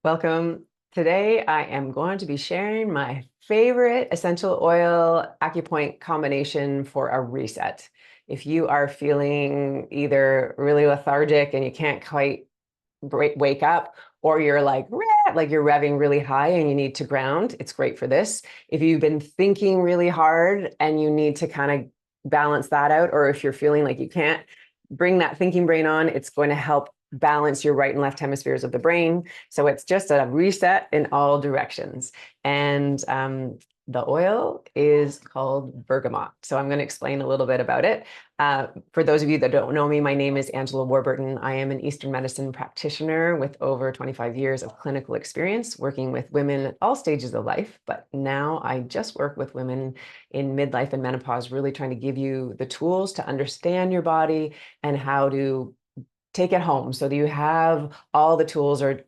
Welcome. Today, I am going to be sharing my favorite essential oil acupoint combination for a reset. If you are feeling either really lethargic and you can't quite wake up, or you're like you're revving really high and you need to ground, it's great for this. If you've been thinking really hard and you need to kind of balance that out, or if you're feeling like you can't bring that thinking brain on, it's going to help balance your right and left hemispheres of the brain. So it's just a reset in all directions. And the oil is called Bergamot. So I'm going to explain a little bit about it. For those of you that don't know me, my name is Angela Warburton. I am an Eastern medicine practitioner with over 25 years of clinical experience working with women at all stages of life. But now I just work with women in midlife and menopause, really trying to give you the tools to understand your body and how to take it home so that you have all the tools or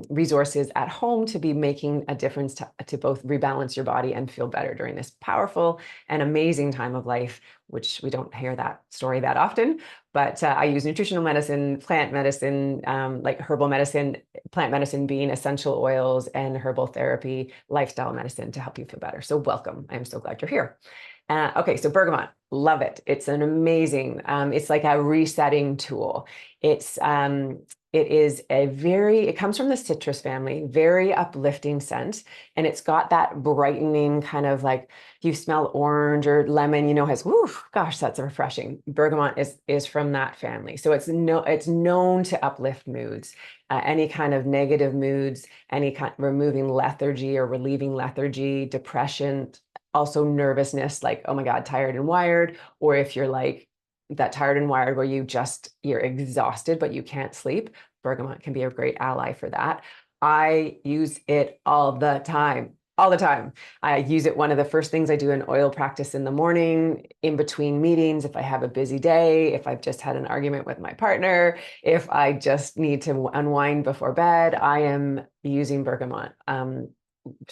resources at home to be making a difference to both rebalance your body and feel better during this powerful and amazing time of life, which we don't hear that story that often. But I use nutritional medicine, plant medicine, like herbal medicine, plant medicine being essential oils, and herbal therapy, lifestyle medicine to help you feel better. So welcome. I'm so glad you're here. Okay, so bergamot, love it. It's an amazing, it's like a resetting tool. It comes from the citrus family, very uplifting scent. And it's got that brightening kind of like, you smell orange or lemon, has, woof, gosh, that's refreshing. Bergamot is from that family. So it's known to uplift moods, any kind of negative moods, any kind, removing lethargy or relieving lethargy, depression, also nervousness, like, oh my God, tired and wired. Or if you're like that tired and wired where you're exhausted, but you can't sleep, bergamot can be a great ally for that. I use it all the time. All the time. I use it. One of the first things I do in oil practice in the morning, in between meetings, if I have a busy day, if I've just had an argument with my partner, if I just need to unwind before bed, I am using bergamot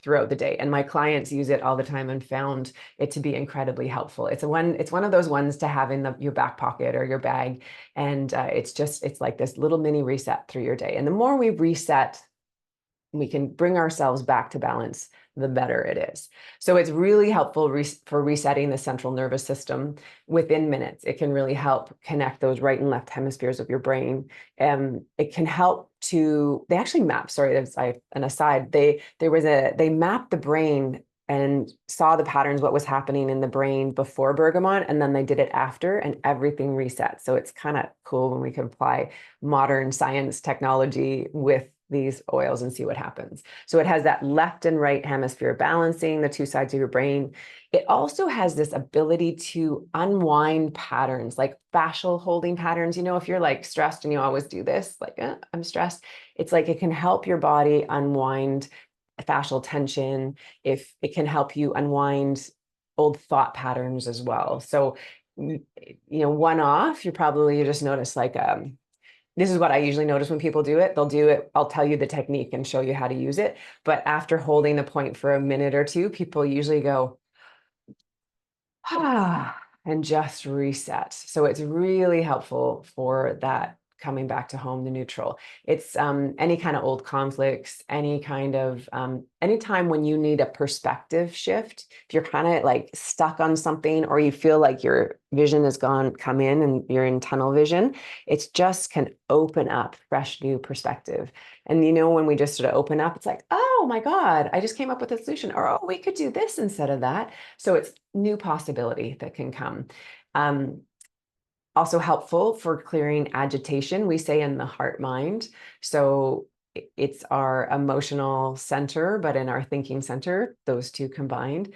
throughout the day. And my clients use it all the time and found it to be incredibly helpful. It's one of those ones to have in your back pocket or your bag. And it's like this little mini reset through your day. And the more we reset, we can bring ourselves back to balance, the better it is. So it's really helpful for resetting the central nervous system within minutes. It can really help connect those right and left hemispheres of your brain. It can help they actually map, sorry, that's an aside, they mapped the brain and saw the patterns, what was happening in the brain before bergamot, and then they did it after, and everything reset. So it's kind of cool when we can apply modern science technology with these oils and see what happens. So it has that left and right hemisphere balancing the two sides of your brain. It also has this ability to unwind patterns, like fascial holding patterns. If you're like stressed and you always do this, like, I'm stressed, it's like it can help your body unwind fascial tension. If it can help you unwind old thought patterns as well. So, one off, you just notice like, this is what I usually notice when people do it. They'll do it. I'll tell you the technique and show you how to use it. But after holding the point for a minute or two, people usually go, and just reset. So it's really helpful for that coming back to home, the neutral. It's any kind of old conflicts, any kind of, anytime when you need a perspective shift, if you're kind of like stuck on something, or you feel like your vision has come in and you're in tunnel vision, it's just can open up fresh new perspective. And when we just sort of open up, it's like, oh my God, I just came up with a solution, or, oh, we could do this instead of that. So it's new possibility that can come. Also helpful for clearing agitation, we say, in the heart mind. So it's our emotional center, but in our thinking center, those two combined,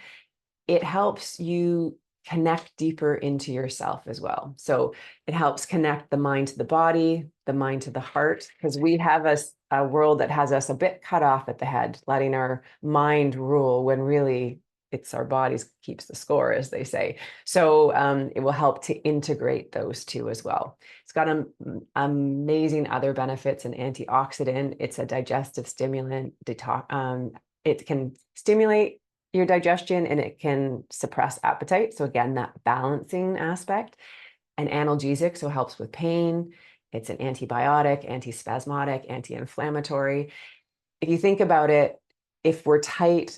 it helps you connect deeper into yourself as well. So it helps connect the mind to the body, the mind to the heart, because we have a world that has us a bit cut off at the head, letting our mind rule when really it's our bodies keeps the score, as they say. So it will help to integrate those two as well. It's got amazing other benefits, an antioxidant. It's a digestive stimulant, it can stimulate your digestion and it can suppress appetite. So again, that balancing aspect. An analgesic, so helps with pain. It's an antibiotic, antispasmodic, anti-inflammatory. if you think about it, if we're tight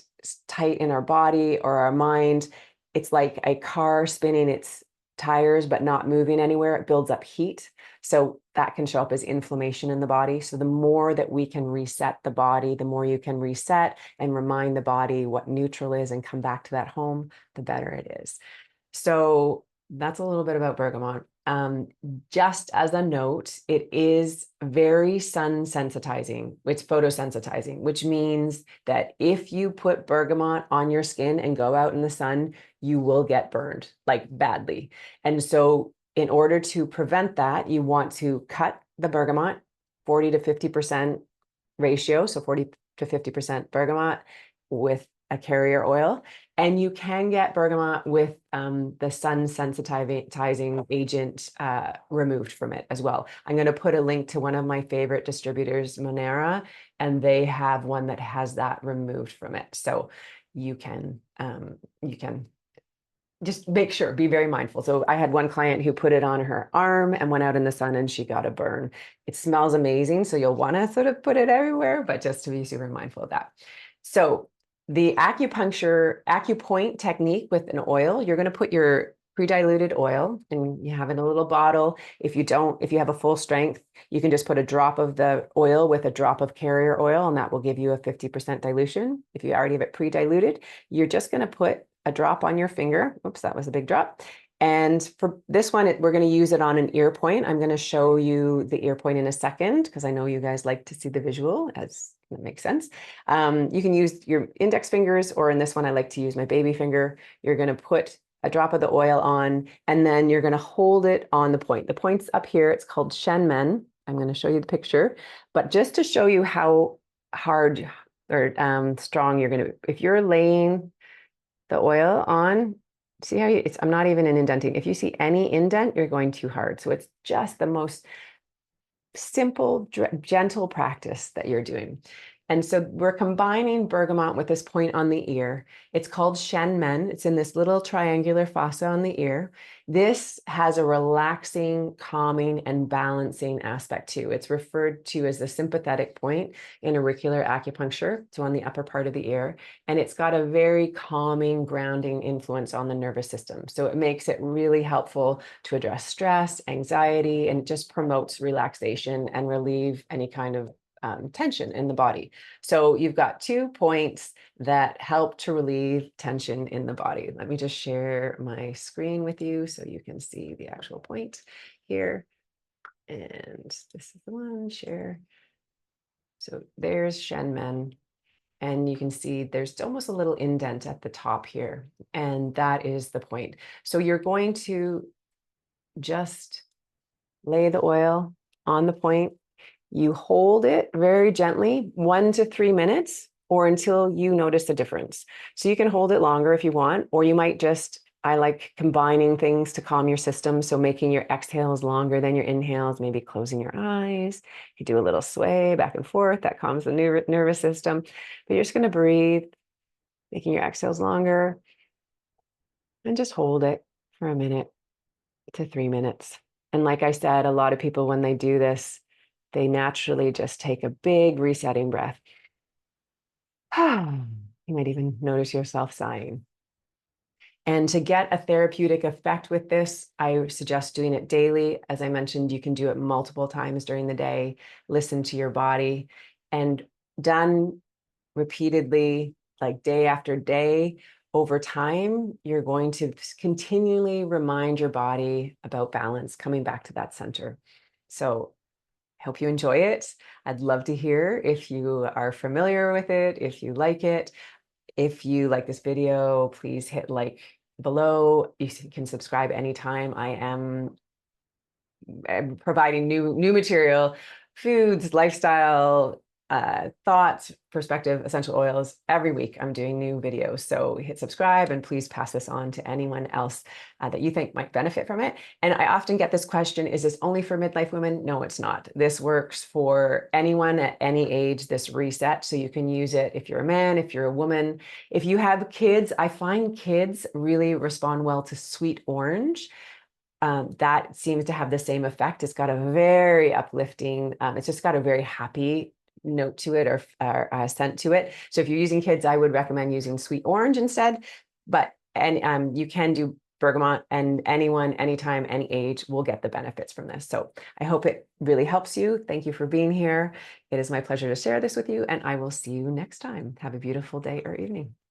in our body or our mind, it's like a car spinning its tires but not moving anywhere. It builds up heat. So that can show up as inflammation in the body. So the more that we can reset the body, the more you can reset and remind the body what neutral is and come back to that home, the better it is. So that's a little bit about bergamot. Just as a note, it is very sun sensitizing. It's photosensitizing, which means that if you put bergamot on your skin and go out in the sun, you will get burned, like badly. And so in order to prevent that, you want to cut the bergamot 40 to 50% ratio. So 40 to 50% bergamot with a carrier oil. And you can get bergamot with the sun sensitizing agent removed from it as well. I'm going to put a link to one of my favorite distributors, Monara, and they have one that has that removed from it. So you can just make sure, be very mindful. So I had one client who put it on her arm and went out in the sun and she got a burn. It smells amazing. So you'll want to sort of put it everywhere, but just to be super mindful of that. So the acupoint technique with an oil, you're going to put your pre-diluted oil and you have it in a little bottle. If you have a full strength, you can just put a drop of the oil with a drop of carrier oil, and that will give you a 50% dilution. If you already have it pre-diluted, you're just going to put a drop on your finger. Oops, that was a big drop. And for this one, we're going to use it on an ear point. I'm going to show you the ear point in a second because I know you guys like to see the visual, as that makes sense. You can use your index fingers, or in this one, I like to use my baby finger. You're going to put a drop of the oil on, and then you're going to hold it on the point. The point's up here. It's called Shen Men. I'm going to show you the picture, but just to show you how hard or strong you're going to, if you're laying the oil on, see how I'm not even an indenting. If you see any indent, you're going too hard. So it's just the most simple, gentle practice that you're doing. And so we're combining bergamot with this point on the ear. It's called Shen Men. It's in this little triangular fossa on the ear. This has a relaxing, calming, and balancing aspect too. It's referred to as the sympathetic point in auricular acupuncture, so on the upper part of the ear. And it's got a very calming, grounding influence on the nervous system. So it makes it really helpful to address stress, anxiety, and just promotes relaxation and relieve any kind of tension in the body. So you've got 2 points that help to relieve tension in the body. Let me just share my screen with you so you can see the actual point here. And this is the one, share. So there's Shen Men. And you can see there's almost a little indent at the top here. And that is the point. So you're going to just lay the oil on the point. You hold it very gently, 1 to 3 minutes, or until you notice a difference. So you can hold it longer if you want, or you might just, I like combining things to calm your system. So making your exhales longer than your inhales, maybe closing your eyes. You do a little sway back and forth, that calms the nervous system. But you're just going to breathe, making your exhales longer, and just hold it for a minute to 3 minutes. And like I said, a lot of people, when they do this, they naturally just take a big resetting breath. You might even notice yourself sighing. And to get a therapeutic effect with this, I suggest doing it daily. As I mentioned, you can do it multiple times during the day, listen to your body, and done repeatedly, like day after day, over time, you're going to continually remind your body about balance, coming back to that center. So I hope you enjoy it. I'd love to hear if you are familiar with it, if you like it. If you like this video, please hit like below. You can subscribe anytime. I'm providing new material, foods, lifestyle, thoughts, perspective, essential oils. Every week I'm doing new videos. So hit subscribe and please pass this on to anyone else that you think might benefit from it. And I often get this question, is this only for midlife women? No, it's not. This works for anyone at any age, this reset. So you can use it if you're a man, if you're a woman. If you have kids, I find kids really respond well to sweet orange. That seems to have the same effect. It's got a very uplifting, it's just got a very happy note to it or scent to it. So if you're using kids, I would recommend using sweet orange instead. But and you can do bergamot, and anyone, anytime, any age will get the benefits from this. So I hope it really helps you. Thank you for being here. It is my pleasure to share this with you, and I will see you next time. Have a beautiful day or evening.